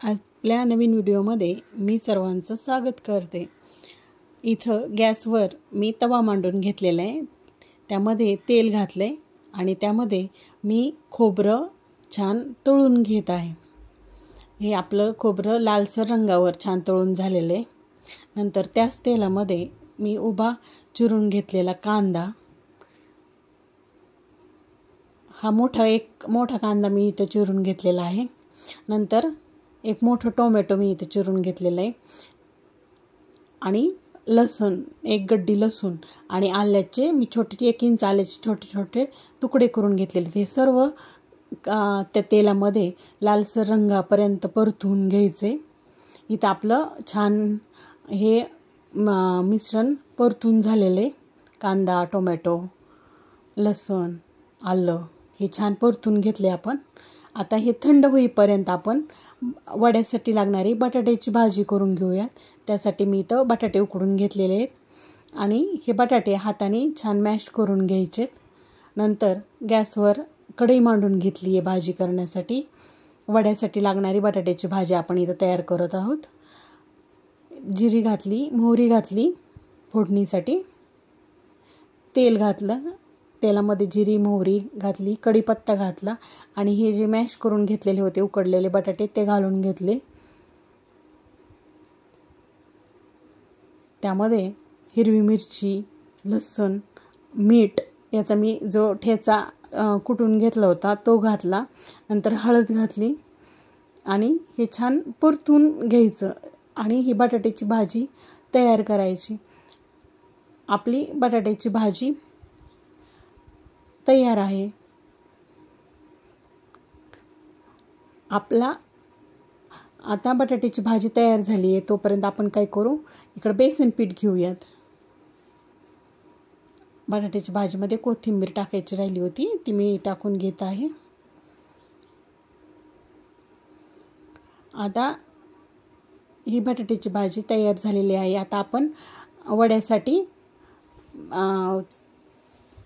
आपल्या नवीन व्हिडिओमध्ये मी सर्वांचं स्वागत करते। इथं गॅसवर मी तवा मांडून घेतलेला आहे, त्यामध्ये तेल घातले आणि त्यामध्ये मी खोबरं छान तळून घेत आहे। हे आपलं खोबरं लालसर रंगावर छान तळून झालेलं आहे। नंतर त्याच तेलामध्ये मी उभा चिरून घेतलेला कांदा, हा एक मोठा कांदा मी इथं चिरून घेतलेला आहे। नंतर एक मोठं टोमॅटो मी इथे चिरून घेतलेलं आहे आणि लसूण, एक गड्डी लसूण आणि आल्याचे मी छोटे 1 इंच आल्याचे छोटे छोटे तुकडे करून घेतलेले। हे सर्व त्या तेलामध्ये लालसर रंगापर्यंत परतून घ्यायचे। इथं आपलं छान हे मिश्रण परतून झालेले, कांदा, टोमॅटो, लसूण, आलं हे छान परतून घेतले आपण। आता हे थंड होईपर्यंत आपण वड्यासाठी लागणारी बटाट्याची भाजी करून घेऊयात। त्यासाठी मी इथं बटाटे उकडून घेतलेले आहेत आणि हे बटाटे हाताने छान मॅश करून घ्यायचे। नंतर गॅसवर कढई मांडून घेतली आहे भाजी करण्यासाठी। वड्यासाठी लागणारी बटाट्याची भाजी आपण इथं तयार करत आहोत। जिरी घातली, मोहरी घातली फोडणीसाठी, तेल घातलं, तेलामध्ये जिरी मोहरी घातली, कढीपत्ता घातला आणि हे जे मॅश करून घेतलेले होते उकडलेले बटाटे ते घालून घेतले। त्यामध्ये हिरवी मिरची, लसूण, मीठ याचा मी जो ठेचा कुटून घेतला होता तो घातला। नंतर हळद घातली आणि हे छान परतून घ्यायचं आणि ही बटाट्याची भाजी तयार करायची। आपली बटाट्याची भाजी तयार आहे। आता बटाट्याची भाजी तयार झाली आहे, तोपर्यंत आपण काय करू, इकडे बेसन पीठ घेऊयात। बटाट्याची भाजीमध्ये कोथिंबीर टाकायची राहिली होती, ती मी टाकून घेत आहे। आता ही बटाट्याची भाजी तयार झालेली आहे। आता आपण वड्यासाठी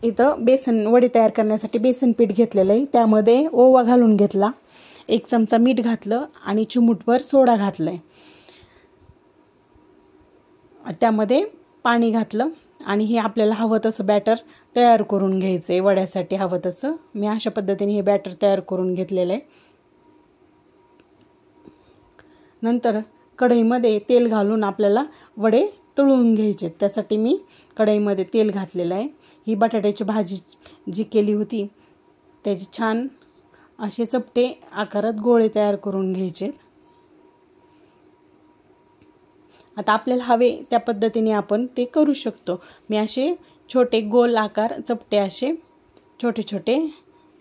इथं वडे तयार करण्यासाठी बेसन पीठ घेतलेलं आहे। त्यामध्ये ओवा घालून घेतला, 1 चमचा मीठ घातलं आणि चिमूटभर सोडा घातलाय। त्यामध्ये पाणी घातलं आणि हे आपल्याला हवं तसं बॅटर तयार करून घ्यायचं आहे। वड्यासाठी हवं तसं मी अशा पद्धतीने हे बॅटर तयार करून घेतलेलं आहे। नंतर कढईमध्ये तेल घालून आपल्याला वडे तळून घ्यायचे। त्यासाठी मी कढईमध्ये तेल घातलेलं आहे। ही बटाट्याची भाजी जी केली होती त्याची छान असे चपटे आकारात गोळे तयार करून घ्यायचे। आता आपल्याला हवे त्या पद्धतीने आपण ते करू शकतो। मी असे छोटे गोल आकार चपटे असे छोटे छोटे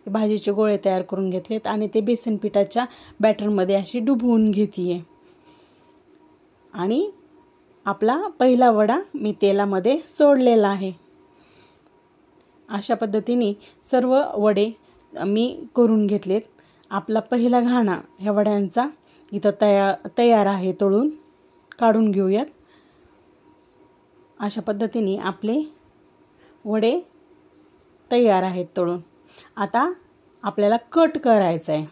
भाजीचे गोळे तयार करून घेतलेत आणि ते बेसन पिठाच्या बॅटरमध्ये अशी डुबवून घेतीये आणि आपला पहिला वडा मी तेलामध्ये सोडलेला आहे। अशा पद्धतीने सर्व वडे मी करून घेतलेत। आपला पहिला घाणा ह्या वड्यांचा इथं तयार आहे, तळून काढून घेऊयात। अशा पद्धतीने आपले वडे तयार आहेत तळून। आता आपल्याला कट करायचं आहे।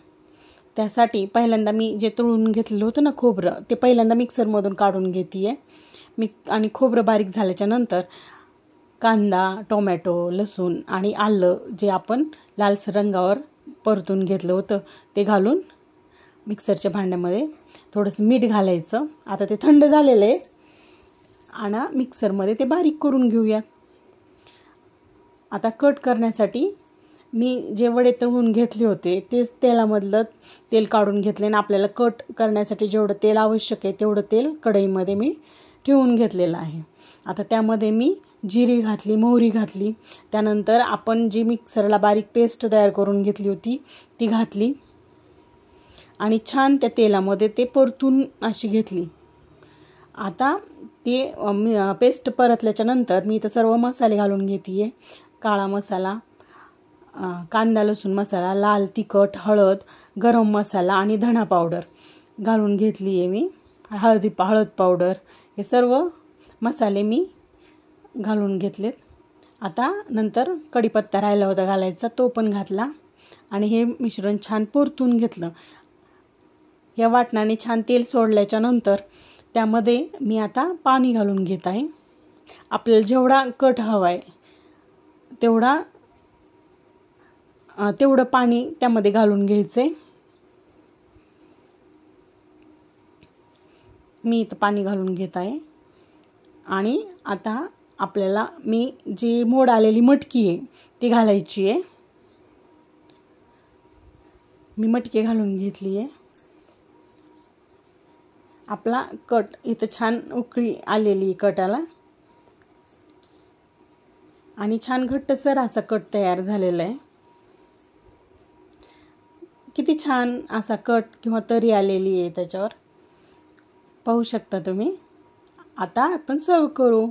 त्यासाठी पहिल्यांदा मी जे तळून घेतलेलं होतं ना खोबरं, ते पहिल्यांदा मिक्सरमधून काढून घेते आहे आणि खोबरं बारीक झाल्याच्या नंतर कांदा, टोमॅटो, लसूण आणि आलं जे आपण लालसर रंगावर परतून घेतलं होतं ते घालून मिक्सरच्या भांड्यामध्ये थोडंसं मीठ घालायचं। आता ते थंड झालेलं आहे आणि मिक्सरमध्ये ते बारीक करून घेऊयात। आता कट करण्यासाठी मी जे वडे तळून घेतले होते तेच तेलामधलं तेल काढून घेतले आणि आपल्याला कट करण्यासाठी जेवढं तेल आवश्यक आहे तेवढं तेल कढईमध्ये मी ठेवून घेतलेलं आहे। आता त्यामध्ये मी जिरी घातली, मोहरी घातली, त्यानंतर आपण जी मिक्सरला बारीक पेस्ट तयार करून घेतली होती ती घातली आणि छान त्या तेलामध्ये ते परतून अशी घेतली। आता ते पेस्ट परतल्याच्या नंतर मी इथं सर्व मसाले घालून घेते। काळा मसाला, कांदा लसूण मसाला, लाल तिखट, हळद, गरम मसाला आणि धणा पावडर घालून घेतली आहे मी। हळद पावडर हे सर्व मसाले मी घालून घेतलेत। आता नंतर कढीपत्ता राहिला होता घालायचा तो पण घातला आणि हे मिश्रण छान परतून घेतलं। या वाटणाने छान तेल सोडल्याच्या नंतर त्यामध्ये मी आता पाणी घालून घेत आहे. आपल्याला जेवढा कट हवा आहे तेवढं पाणी त्यामध्ये घालून घ्यायचं आहे. मी इथं पाणी घालून घेत आहे. आणि आता आपल्याला मी जी मोड आलेली मटकी आहे ती घालायची आहे. मी मटकी घालून घेतली आहे. आपला कट इथं छान उकळी आलेली कटाला आणि छान घट्टसर असा कट तयार झालेला आहे. किती छान असा कट किंवा तरी आलेली आहे त्याच्यावर, पाहू शकता तुम्ही. आता आपण सर्व करू.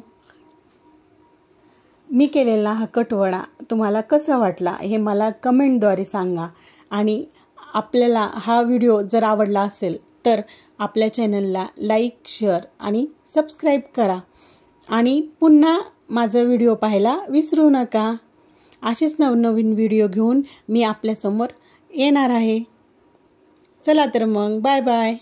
मी केलेला हा कटवडा तुम्हाला कसा वाटला हे मला कमेंटद्वारे सांगा. आणि आपल्याला हा व्हिडिओ जर आवडला असेल तर आपल्या चॅनलला लाईक, शेअर आणि सबस्क्राईब करा. आणि पुन्हा माझा व्हिडिओ पाहायला विसरू नका. असेच नवनवीन व्हिडिओ घेऊन मी आपल्यासमोर येणार आहे. चला तर मग, बाय बाय.